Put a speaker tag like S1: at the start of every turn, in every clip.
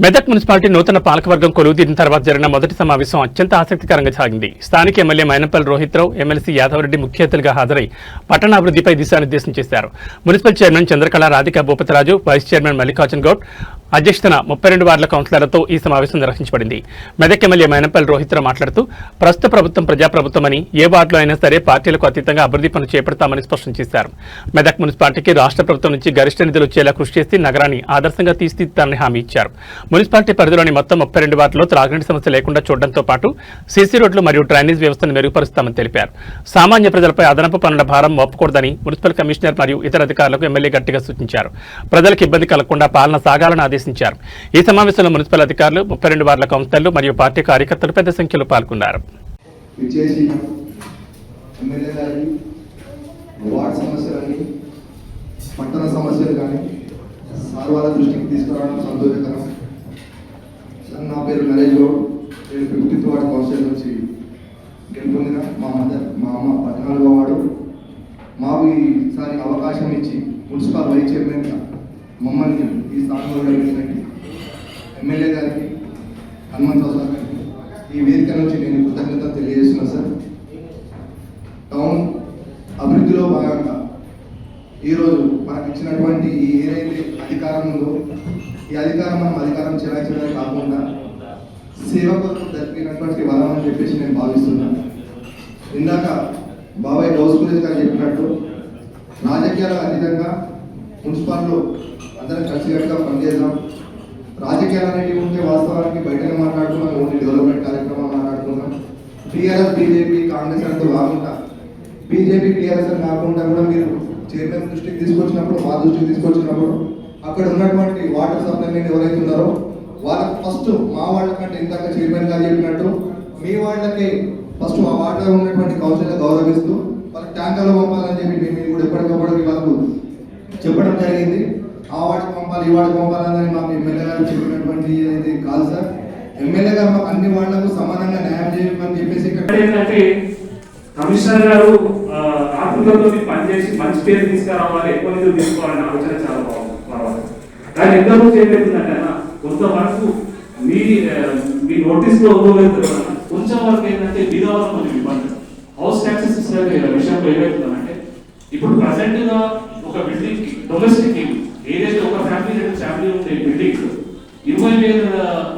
S1: Medak municipality నూతన పాలకవర్గం కొలువుదీరిన తర్వాత జరిగిన మొదటి సమావేశం అత్యంత ఆసక్తికరంగా సాగింది. స్థానిక ఎమ్మెల్యే మైనంపల్లి రోహిత్రావు, ఎమ్మెల్సీ యాదవరెడ్డి ముఖ్య అతిథులుగా హాజరై పట్టణాభివృద్ధిపై దిశానిర్దేశం చేశారు. Municipal chairman Chandrakala Radhika Bhupathiraju, vice chairman Mallikarjun Goud అధ్యక్షతన 32 వార్డుల కౌన్సిలర్లతో ఈ సమావేశం నిర్వహించబడింది. మెదక్ ఎమ్మెల్యే మైనంపల్లి రోహిత్రావు మాట్లాడుతూ ప్రస్తుత ప్రభుత్వం ప్రజాప్రభుత్వమని, ఏ వార్డులో అయినా సరే పార్టీలకు అతీతంగా అభివృద్ధి పనులు చేపడతామని స్పష్టం చేశారు. మెదక్ మున్సిపాలిటీకి రాష్ట్ర ప్రభుత్వం నుంచి గరిష్ట నిధులు వచ్చేలా కృషి చేసి నగరాన్ని ఆదర్శంగా తీర్చిదిద్దుతారని హామీ ఇచ్చారు. మున్సిపాలిటీ పరిధిలోని మొత్తం 32 వార్డుల్లో త్రాగునీటి సమస్య లేకుండా చూడడంతో పాటు సీసీ రోడ్లు మరియు డ్రైనేజ్ వ్యవస్థను మెరుగుపరుస్తామని తెలిపారు. సామాన్య ప్రజలపై అదనపు పనుల భారం మోపకూడదని మున్సిపల్ కమిషనర్ మరియు ఇతర అధికారులకు ఎమ్మెల్యే గట్టిగా సూచించారు. ప్రజలకు ఇబ్బంది కలగకుండా పాలన సాగాలని ఆదేశించారు. ఈ సమావేశంలో మున్సిపల్ అధికారులు, 32 వార్డుల కౌన్సిలర్లు మరియు పార్టీ కార్యకర్తలు పెద్ద సంఖ్యలో పాల్గొన్నారు.
S2: పట్టణ సమస్యలు కానీ సార్ వాళ్ళ దృష్టికి తీసుకురావడం సంతోషకరం. నా పేరు నరేష్ గౌడ్. నేను 50th వార్డు కౌన్సిలర్ నుంచి గెలుపొందిన మా అమ్మ 14వ వార్డు. మాకు ఈసారి అవకాశం ఇచ్చి మున్సిపల్ వైస్ చైర్మన్గా మమ్మల్ని ఈ స్థానంలో నిలబెట్టినట్టు ఎమ్మెల్యే గారికి, హనుమంతరావు సార్ గారికి ఈ వేదిక నుంచి నేను కృతజ్ఞతలు తెలియజేస్తున్నాను సార్. టౌన్ అభివృద్ధిలో భాగంగా ఈరోజు మనకు ఇచ్చినటువంటి ఈ ఏదైతే అధికారం ఉందో, ఈ అధికారం మనం అధికారం చెలాయించడమే కాకుండా సేవ కొరకు దక్కినటువంటి వరం అని చెప్పేసి నేను భావిస్తున్నాను. ఇందాక బాబాయ్ గౌస్కులేజ్ గారు చెప్పినట్టు రాజకీయాలకు అతీతంగా మున్సిపాల్లో అందరం కలిసికట్టుగా పనిచేద్దాం. రాజకీయాలు అనేవి ఉంటే వాస్తవానికి బయటనే మాట్లాడుతున్నాం, ఓన్లీ డెవలప్మెంట్ కార్యక్రమాలు మాట్లాడుతున్నాం. టీఆర్ఎస్, బీజేపీ, కాంగ్రెస్ అంటూ కాకుండా, బీజేపీ టీఆర్ఎస్ అని కాకుండా కూడా మీరు చైర్మన్ దృష్టికి తీసుకొచ్చినప్పుడు, మా దృష్టికి తీసుకొచ్చినప్పుడు అక్కడ ఉన్నటువంటి వాటర్ సప్లై మెన్ ఎవరైతే ఉన్నారో వాళ్ళకి ఫస్ట్ మా వాళ్ళకంటే ఇందాక చైర్మన్ గారు చెప్పినట్టు మీ వాళ్ళకి ఫస్ట్ ఆ వార్డులో ఉన్నటువంటి కౌన్సిలర్ గౌరవిస్తూ వాళ్ళకి ట్యాంకర్లు పంపాలని చెప్పి మేము కూడా ఎప్పటికప్పుడు వాళ్ళకు చెప్పడం జరిగింది. ఆ వాటికి పంపాలి, ఈ వాటికి పంపాలని మాకు ఎమ్మెల్యే గారు చెప్పినటువంటి అనేది కాదు సార్. ఎమ్మెల్యే గారు మాకు అన్ని వాళ్లకు సమానంగా న్యాయం చేయమని చెప్పేసి
S3: ఏంటంటే కమిషనర్ గారు ఆత్మతో పనిచేసి మంచి పేరు తీసుకురావాలి, ఎక్కువ నిధులు తీసుకోవాలని ఆలోచన చాలా బాగుంది. కానీ ఎంతవరకు చేయలేకుందంటే కొంతవరకు మీ నోటీస్ లో కొంచెం వరకు ఏంటంటే బీదవాళ్ళ కొంచెం ఇబ్బంది. హౌస్ ట్యాక్సెస్ విషయంలో ఏమవుతుందంటే ఇప్పుడు ప్రజెంట్ గా ఒక బిల్డింగ్ కి డొమెస్టిక్ ఏదైతే ఒక ఫ్యామిలీ 2 ఫ్యామిలీ ఉండే బిల్డింగ్ 20,000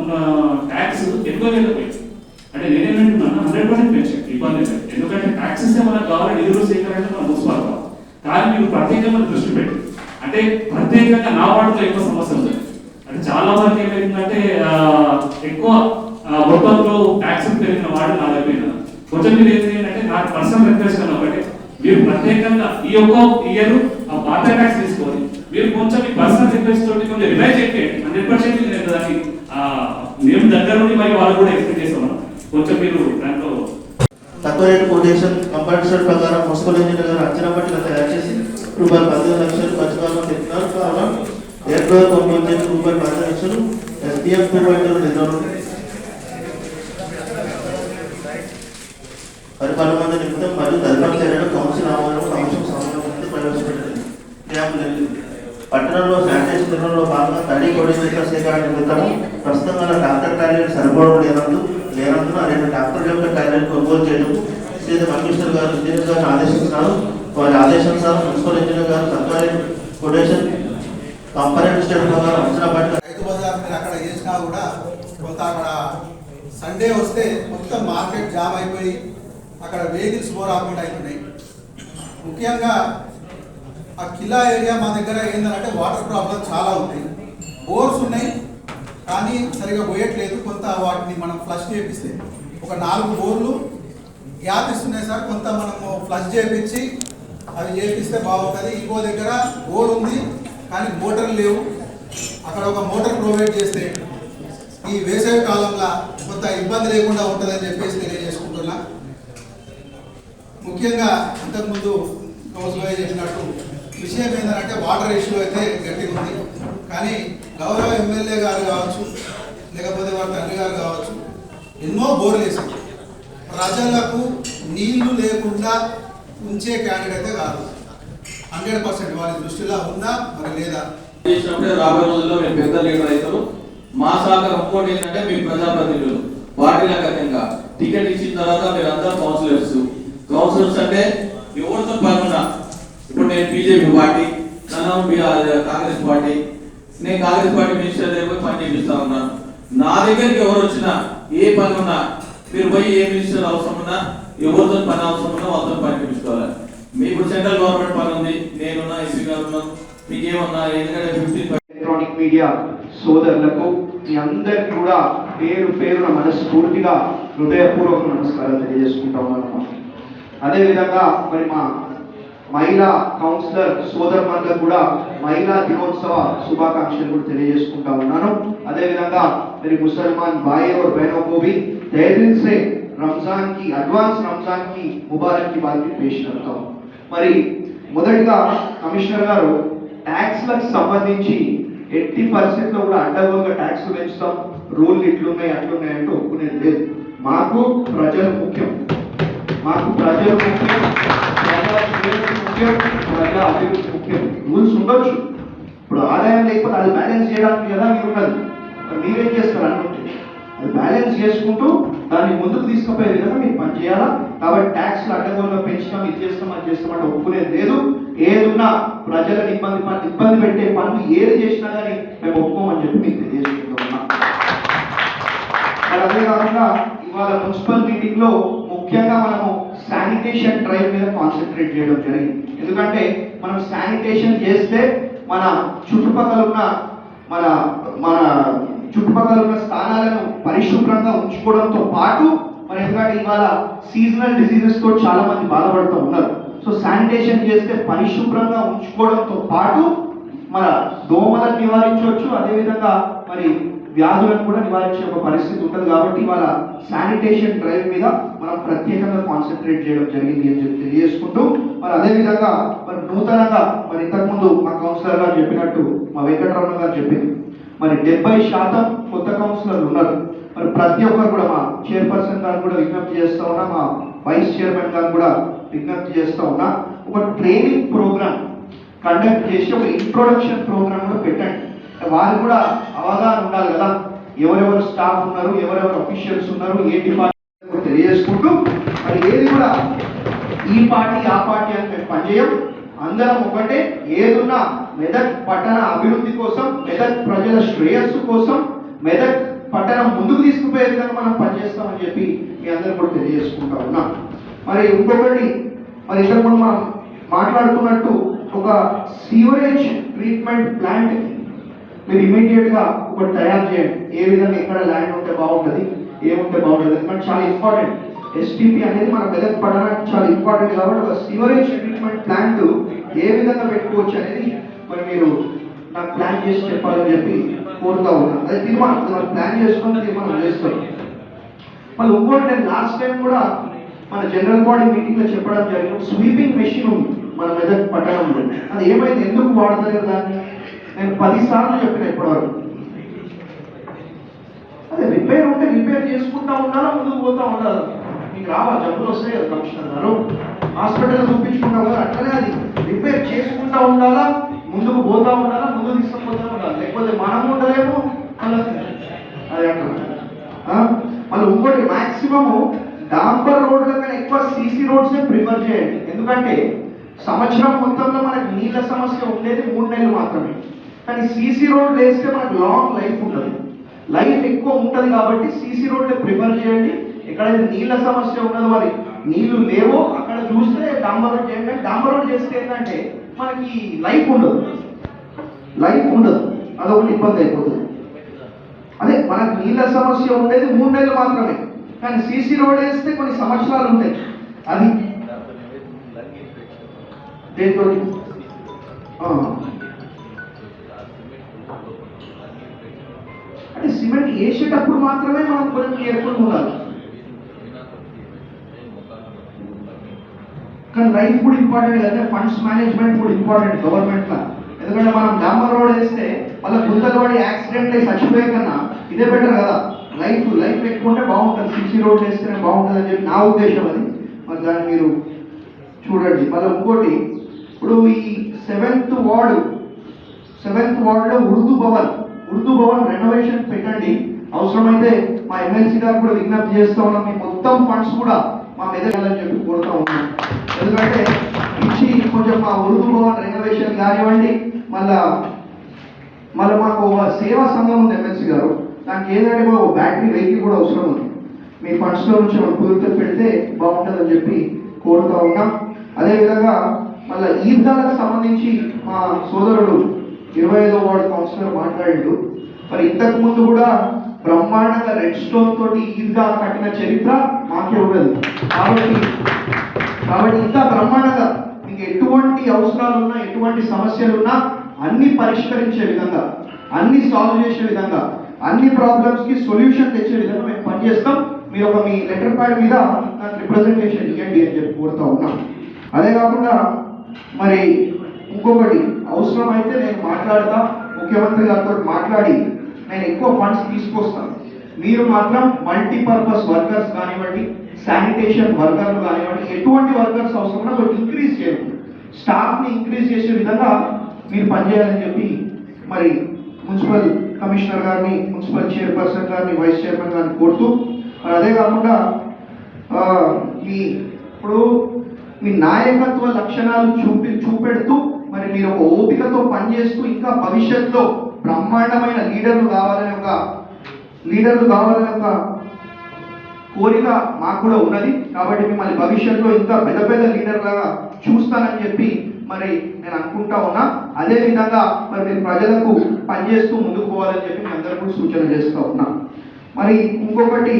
S3: ఉన్న ట్యాక్స్ 80,000 పోయింది. అంటే నేనేమంటున్నాను 100% పెంచాను, ఇబ్బంది లేదు. ఎందుకంటే ట్యాక్సెస్ మనకు కావాలి, నిధులు సేకరణ మన మున్సిపల్ కావాలి. కానీ మీరు ప్రత్యేకంగా దృష్టి పెట్టి అంటే ప్రత్యేకంగా నా వార్డులో ఎక్కువ సమస్య ఉంది. అంటే చాలా వరకు ఏమైందంటే ఎక్కువ మొత్తంలో ట్యాక్స్ పెరిగిన వార్డు నా దగ్గర కొంచెం మీరు ఏంటంటే నాకు పర్సనల్ రిక్వెస్ట్ ఒకటి, మీరు ప్రత్యేకంగా ఈ ఒక్క ఇయర్ ఆ పాత ట్యాక్స్ తీసుకొని మీరు కొంచెం మీ పర్సనల్ రిక్వెస్ట్ తోటి కొంచెం రిలైజ్ చేయండి. 100% నేను దాన్ని మేము దగ్గర నుండి మరి వాళ్ళు కూడా ఎక్స్పెక్ట్ చేస్తాం. కొంచెం మీరు దాంట్లో
S4: తక్కువ రేటు కొటేషన్ కంపల్సరీ ప్రకారం మున్సిపల్ ఇంజనీర్ గారు అంచనా పట్టిన తయారు చేసి రూపాయలు 15 లక్షలు ఖర్చుగా తెచ్చినారు. కావున ఏప్రిల్ 9 రూపాయలు 10 లక్షలు ఎస్డిఎఫ్ నిధులు పరిపాలన మంది నిమిత్తం మరియు తదుపరి చర్యలు కౌన్సిల్ ఆమోదం కౌన్సిల్ సంబంధించి ప్రవేశపెట్టింది. పట్టణంలో శానిటేషన్ నిర్వహణలో భాగంగా తడి కొడి సేకరణ నిమిత్తము ప్రస్తుతంగా డాక్టర్ టాయిలెట్ సరిపోవడం లేనందున 2 డాక్టర్ యొక్క టాయిలెట్ కొనుగోలు చేయడం శ్రీ కమిషనర్ గారు ఇంజనీర్ గారిని ఆదేశిస్తున్నారు. వారి ఆదేశానుసారం మున్సిపల్ ఇంజనీర్ గారు సర్కారీ కొటేషన్ కంపరేటివ్ స్టేట్ ప్రకారం అంచనా పట్టిన
S5: రైతు బజార్ మీరు అక్కడ చేసినా కూడా కొంత అక్కడ సండే వస్తే మొత్తం మార్కెట్ జామ్ అయిపోయి అక్కడ వెహికల్స్ బోర్ ఆపరేట్ అవుతున్నాయి. ముఖ్యంగా ఆ కిలా ఏరియా మా దగ్గర ఏంటంటే వాటర్ ప్రాబ్లం చాలా ఉన్నాయి. బోర్స్ ఉన్నాయి కానీ సరిగా పోయట్లేదు. కొంత వాటిని మనం ఫ్లష్ చేపిస్తే ఒక 4 బోర్లు గ్యాప్ ఇస్తున్నాయి సార్. కొంత మనము ఫ్లష్ చేపించి అవి చేపిస్తే బాగుంటుంది. ఇంకో దగ్గర బోర్ ఉంది కానీ మోటార్లు లేవు. అక్కడ ఒక మోటార్ ప్రొవైడ్ చేస్తే ఈ వేసవి కాలంలో కొంత ఇబ్బంది లేకుండా ఉంటుందని చెప్పేసి తెలియజేసుకుంటున్నా. ముఖ్యంగా అంతకుముందు కౌన్సిలర్ చెప్పినట్టు విషయం ఏంటంటే వాటర్ ఇష్యూ అయితే గట్టిగా ఉంది. కానీ గౌరవ ఎమ్మెల్యే గారు కావచ్చు, లేకపోతే వారి తండ్రి గారు కావచ్చు, ఎన్నో బోర్లు వేసారు. ప్రజలకు నీళ్లు లేకుండా ఉంచే క్యాండిడేటే కాదు. 100% వారి దృష్టిలో ఉందా మరి లేదా
S6: రాబోయే రోజుల్లో మేము పెద్ద లీడర్ అవుతాము. మా సహకారం ఇంకోటి ఏంటంటే మీ ప్రజాప్రతినిధులు పార్టీలకు అతీతంగా టికెట్ ఇచ్చిన తర్వాత మీరు అందరూ కౌన్సిలర్స్ అంటే ఎవరితో పనున్నా, ఇప్పుడు నేను బీజేపీ పార్టీ, నన్ను కాంగ్రెస్ పార్టీ, నేను కాంగ్రెస్ పార్టీ మినిస్టర్ దగ్గర పోయి పని చేపిస్తా ఉన్నాను. నా దగ్గరికి ఎవరు వచ్చినా ఏ పని ఉన్నా మీరు పోయి ఏ మినిస్టర్ అవసరం ఉన్నా ఎవరితో పని అవసరం ఉన్నా వాళ్ళతో పని చేపించుకోవాలి. మీకు సెంట్రల్ గవర్నమెంట్ పని ఉంది, నేనున్నా, ఎస్పీ గారు ఉన్నాను, మీకేమన్నా ఎందుకంటే 15
S7: ఎలక్ట్రానిక్ మీడియా సోదరులకు మీ అందరికీ కూడా పేరు పేరున మనస్ఫూర్తిగా హృదయపూర్వక నమస్కారాలు తెలియజేసుకుంటా ఉన్నాను. అదేవిధంగా మరి మా మహిళా కౌన్సిలర్ సోదరులకు కూడా మహిళా దినోత్సవ శుభాకాంక్షలు కూడా తెలియజేసుకుంటా ఉన్నాను. అదేవిధంగా మరి ముసల్మాన్ भाई और बहनों को भी तहे दिल से रमजान की एडवांस रमजान की मुबारक की बात भी पेश करता हूँ. మరి మొదటిగా కమిషనర్ గారు ట్యాక్స్లకు సంబంధించి 80% లో కూడా అడ్డగోలుగా ట్యాక్స్ పెంచుతాం, రూల్ ఇట్లున్నాయి అట్లున్నాయి అంటే ఒప్పుకునేది లేదు. మాకు ప్రజలు ముఖ్యం, ప్రజా అభివృద్ధి ముఖ్యం. రూల్స్ ఉండొచ్చు, ఇప్పుడు ఆదాయం లేకపోతే అది బ్యాలెన్స్ చేయడానికి కదా మీరు ఉన్నది. మీరేం చేస్తారు అనుకుంటే అది బ్యాలెన్స్ చేసుకుంటూ దాన్ని ముందుకు తీసుకుపోయే విధంగా మీరు పని చేయాలా. కాబట్టి ట్యాక్స్లు అడ్డగోలుగా పెంచడం, ఇది చేస్తాం అది చేస్తామంటే ఒప్పుకునేది లేదు. ఏదున్నా ప్రజలను ఇబ్బంది పెట్టే పనులు ఏది చేసినా కానీ మేము ఒప్పుకోమని చెప్పి మీకు తెలియజేసుకుంటున్నాం. మరి అదే కాకుండా ఇవాళ మున్సిపల్ మీటింగ్ లో ముఖ్యంగా మనము శానిటేషన్ డ్రైవ్ మీద కాన్సన్ట్రేట్ చేయడం జరిగింది. ఎందుకంటే మనం శానిటేషన్ చేస్తే మన చుట్టుపక్కల ఉన్న స్థానాలను పరిశుభ్రంగా ఉంచుకోవడంతో పాటు మరి ఎందుకంటే ఇవాళ సీజనల్ డిసీజెస్ తో చాలా మంది బాధపడుతూ ఉన్నారు. సో శానిటేషన్ చేస్తే పరిశుభ్రంగా ఉంచుకోవడంతో పాటు మన దోమలను నివారించవచ్చు, అదేవిధంగా మరి వ్యాధులను కూడా నివారించే ఒక పరిస్థితి ఉంటుంది. కాబట్టి ఇవాళ శానిటేషన్ డ్రైవ్ మీద మనం ప్రత్యేకంగా కాన్సన్ట్రేట్ చేయడం జరిగింది అని చెప్పి తెలియజేసుకుంటూ మరి అదేవిధంగా మరి నూతనంగా మరి ఇంతకుముందు మా కౌన్సిలర్ గారు చెప్పినట్టు మా వెంకటరమణ గారు చెప్పింది మరి 70% కొత్త కౌన్సిలర్లు ఉన్నారు. మరి ప్రతి ఒక్కరు కూడా మా చైర్పర్సన్ గారు కూడా విజ్ఞప్తి చేస్తా ఉన్నా, మా వైస్ చైర్మన్ గారు కూడా విజ్ఞప్తి చేస్తా ఉన్నా, ఒక ట్రైనింగ్ ప్రోగ్రామ్ కండక్ట్ చేసి ఒక ఇంట్రొడక్షన్ ప్రోగ్రామ్ కూడా పెట్టండి. వారు కూడా అవగాహన ఉండాలి కదా, ఎవరెవరు స్టాఫ్ ఉన్నారు, ఎవరెవరు అఫీషియల్స్ ఉన్నారు, ఏ డిపార్ట్మెంట్ తెలియజేసుకుంటూ మరి ఏది కూడా ఈ పార్టీ ఆ పార్టీ అని మేము పనిచేయం. అందరం ఒకటే, ఏదున్నా మెదక్ పట్టణ అభివృద్ధి కోసం, మెదక్ ప్రజల శ్రేయస్సు కోసం, మెదక్ పట్టణం ముందుకు తీసుకుపోయే విధంగా మనం పనిచేస్తామని చెప్పి మీ అందరూ కూడా తెలియజేసుకుంటా ఉన్నాం. మరి ఇంకొకటి, మరి ఇంతకుముందు మనం మాట్లాడుతున్నట్టు ఒక సీవరేజ్ ట్రీట్మెంట్ ప్లాంట్ మీరు ఇమీడియట్ గా ఒకటి తయారు చేయండి. ఏ విధంగా ఎక్కడ ల్యాండ్ ఉంటే బాగుంటుంది, ఏముంటే బాగుంటుంది, ఎందుకంటే చాలా ఇంపార్టెంట్. ఎస్టీపీ అనేది మన మెదక్ పట్టణానికి చాలా ఇంపార్టెంట్. కాబట్టి ఒక సీవరేజ్ ట్రీట్మెంట్ ప్లాంట్ ఏ విధంగా పెట్టుకోవచ్చు అనేది మరి మీరు నాకు ప్లాన్ చేసి చెప్పాలని చెప్పి కోరుతా ఉన్నాను. అదే తీర్మానం ప్లాన్ చేసుకొని తీర్మానం చేస్తాం. మళ్ళీ ఇంకోటి, నేను లాస్ట్ టైం కూడా మన జనరల్ బాడీ మీటింగ్ లో చెప్పడం జరిగింది, స్వీపింగ్ మెషిన్ ఉంది మన మెదక్ పట్టణంలో. అది ఏమైంది, ఎందుకు వాడతలేదు దాన్ని నేను 10 సార్లు చెప్పిన ఇప్పటివరకు. అదే రిపేర్ ఉంటే రిపేర్ చేసుకుంటా ఉండాలా, ముందుకు పోతా ఉండాలి. మీకు రావాలి, జబ్బులు వస్తాయి కదా కమిషనర్ గారు, హాస్పిటల్ చూపించుకుంటాం కదా, అట్లనే అది రిపేర్ చేసుకుంటా ఉండాలా, ముందుకు పోతా ఉండాలా, ముందుకు తీసుకుపోతా ఉండాలి. లేకపోతే మనం ఉండలేము అది అంటున్నా. మళ్ళీ ఇంకోటి, మాక్సిమము డాంబర్ రోడ్ల కన్నా ఎక్కువ సీసీ రోడ్సే ప్రిఫర్ చేయండి. ఎందుకంటే సంవత్సరం మొత్తంలో మనకి నీళ్ళ సమస్య ఉండేది 3 నెలలు మాత్రమే. కానీ సీసీ రోడ్ వేస్తే మనకు లాంగ్ లైఫ్ ఉంటుంది, లైఫ్ ఎక్కువ ఉంటుంది. కాబట్టి సీసీ రోడ్లే ప్రిఫర్ చేయండి. ఎక్కడైతే నీళ్ళ సమస్య ఉన్నదో, మరి నీళ్లు లేవో అక్కడ చూస్తే డాంబర్ రోడ్ చేయండి. డాంబర్ రోడ్ చేస్తే ఏంటంటే మనకి లైఫ్ ఉండదు, అదొకటి ఇబ్బంది అయిపోతుంది. అదే మనకు నీళ్ళ సమస్య ఉండేది 3 నెలలు మాత్రమే, కానీ సీసీ రోడ్ వేస్తే కొన్ని సంవత్సరాలు ఉంటాయి. అది దేంతో అంటే సిమెంట్ వేసేటప్పుడు మాత్రమే మనం కొంచెం కేర్ఫుల్ ఉండాలి. కానీ లైఫ్ కూడా ఇంపార్టెంట్ కదా, ఫండ్స్ మేనేజ్మెంట్ కూడా ఇంపార్టెంట్ గవర్నమెంట్ లా. ఎందుకంటే మనం డాంబర్ రోడ్ వేస్తే వాళ్ళ గుంతలు పడి యాక్సిడెంట్ అయి చచ్చిపోయే కన్నా ఇదే బెటర్ కదా. లైఫ్ ఎక్కువ ఉంటే బాగుంటుంది, సీసీ రోడ్ వేస్తేనే బాగుంటుంది అని చెప్పి నా ఉద్దేశం. అది మరి దాన్ని మీరు చూడండి. మళ్ళీ ఇంకోటి, ఇప్పుడు ఈ 7th వార్డులో ఉర్దూ భవన్ ఉర్దూ భవన్ రెనోవేషన్ పెట్టండి. అవసరమైతే మా ఎమ్మెల్సీ గారు కూడా విజ్ఞప్తి చేస్తా ఉన్నాం, మీ మొత్తం ఫండ్స్ కూడా మా మెదగాలని చెప్పి కోరుతా ఉన్నాం. ఎందుకంటే ఇచ్చి కొంచెం మా ఉర్దూ భవన్ రెనోవేషన్ కానివ్వండి, మళ్ళా మాకు ఒక సేవా సంఘం ఉంది ఎమ్మెల్సీ గారు, దానికి ఏదంటే మాకు బ్యాటరీ వెహికల్ కూడా అవసరం ఉంది. మీ ఫండ్స్లో నుంచి మనం కుదిరితే పెడితే బాగుంటుందని చెప్పి కోరుతా ఉన్నాం. అదేవిధంగా మళ్ళీ ఈద్గాలకు సంబంధించి మా సోదరుడు 25వ వార్డు కౌన్సిలర్ మాట్లాడిండు. మరి ఇంతకు ముందు కూడా బ్రహ్మాండంగా రెడ్ స్టోన్ తోటి ఈద్గా కట్టిన చరిత్ర మాకే ఉండదు. కాబట్టి ఇంత బ్రహ్మాండంగా మీకు ఎటువంటి అవసరాలు ఉన్నా, ఎటువంటి సమస్యలు ఉన్నా అన్ని పరిష్కరించే విధంగా, అన్ని సాల్వ్ చేసే విధంగా, అన్ని ప్రాబ్లమ్స్ కి సొల్యూషన్ తెచ్చే విధంగా మేము పనిచేస్తాం. మీరు మీ లెటర్ ప్యాడ్ మీద నాకు రిప్రజెంటేషన్ ఇవ్వండి అని చెప్పి కోరుతా ఉన్నాం. అదే కాకుండా మరి ఇంకొకటి అవసరమైతే నేను మాట్లాడతా, ముఖ్యమంత్రి గారితో మాట్లాడి నేను ఎక్కువ ఫండ్స్ తీసుకొస్తాను. మీరు మాత్రం మల్టీపర్పస్ వర్కర్స్ కానివ్వండి, శానిటేషన్ వర్కర్లు కానివ్వండి, ఎటువంటి వర్కర్స్ అవసరమో కొంచెం ఇంక్రీజ్ చేయండి. స్టాఫ్ని ఇంక్రీజ్ చేసే విధంగా మీరు పనిచేయాలని చెప్పి మరి మున్సిపల్ కమిషనర్ గారిని, మున్సిపల్ చైర్పర్సన్ గారిని, వైస్ చైర్మన్ గారిని కోరుతూ, మరి అదే కాకుండా ఇప్పుడు మీ నాయకత్వ లక్షణాలు చూపెడుతూ మరి మీరు ఒక ఓపికతో పనిచేస్తూ ఇంకా భవిష్యత్తులో బ్రహ్మాండమైన లీడర్లు కావాలనే ఒక కోరిక మాకు కూడా ఉన్నది. కాబట్టి మిమ్మల్ని భవిష్యత్తులో ఇంకా పెద్ద పెద్ద లీడర్ లాగా చూస్తానని చెప్పి మరి నేను అనుకుంటా ఉన్నా. అదే విధంగా మరి మీరు ప్రజలకు పనిచేస్తూ ముందుకు పోవాలని చెప్పి మీ అందరూ కూడా సూచన చేస్తూ ఉన్నా. మరి ఇంకొకటి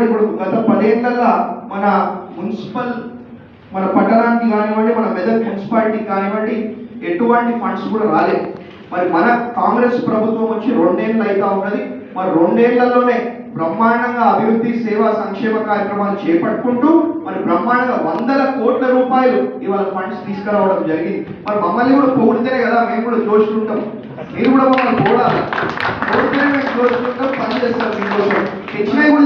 S7: ఇప్పుడు గత 10 ఏళ్ళల్లో మన పట్టణానికి కానివ్వండి, మన మెదక్ మున్సిపాలిటీకి కానివ్వండి ఎటువంటి ఫండ్స్ కూడా రాలేదు. మరి మన కాంగ్రెస్ ప్రభుత్వం వచ్చి 2 ఏళ్ళు అవుతా ఉన్నది. మరి 2 ఏళ్లలోనే బ్రహ్మాండంగా అభివృద్ధి, సేవా, సంక్షేమ కార్యక్రమాలు చేపట్టుకుంటూ మరి బ్రహ్మాండంగా 100 కోట్ల రూపాయలు ఇవాళ ఫండ్స్ తీసుకురావడం జరిగింది. మరి మమ్మల్ని కూడా పొగిడితేనే కదా మేము కూడా జోషుకుంటాం. మీరు కూడా మమ్మల్ని పొగడాలి, పొగిడితేనే మేము జోషుకుంటాం, పని చేస్తాం. మీకోసం తెచ్చినవి కూడా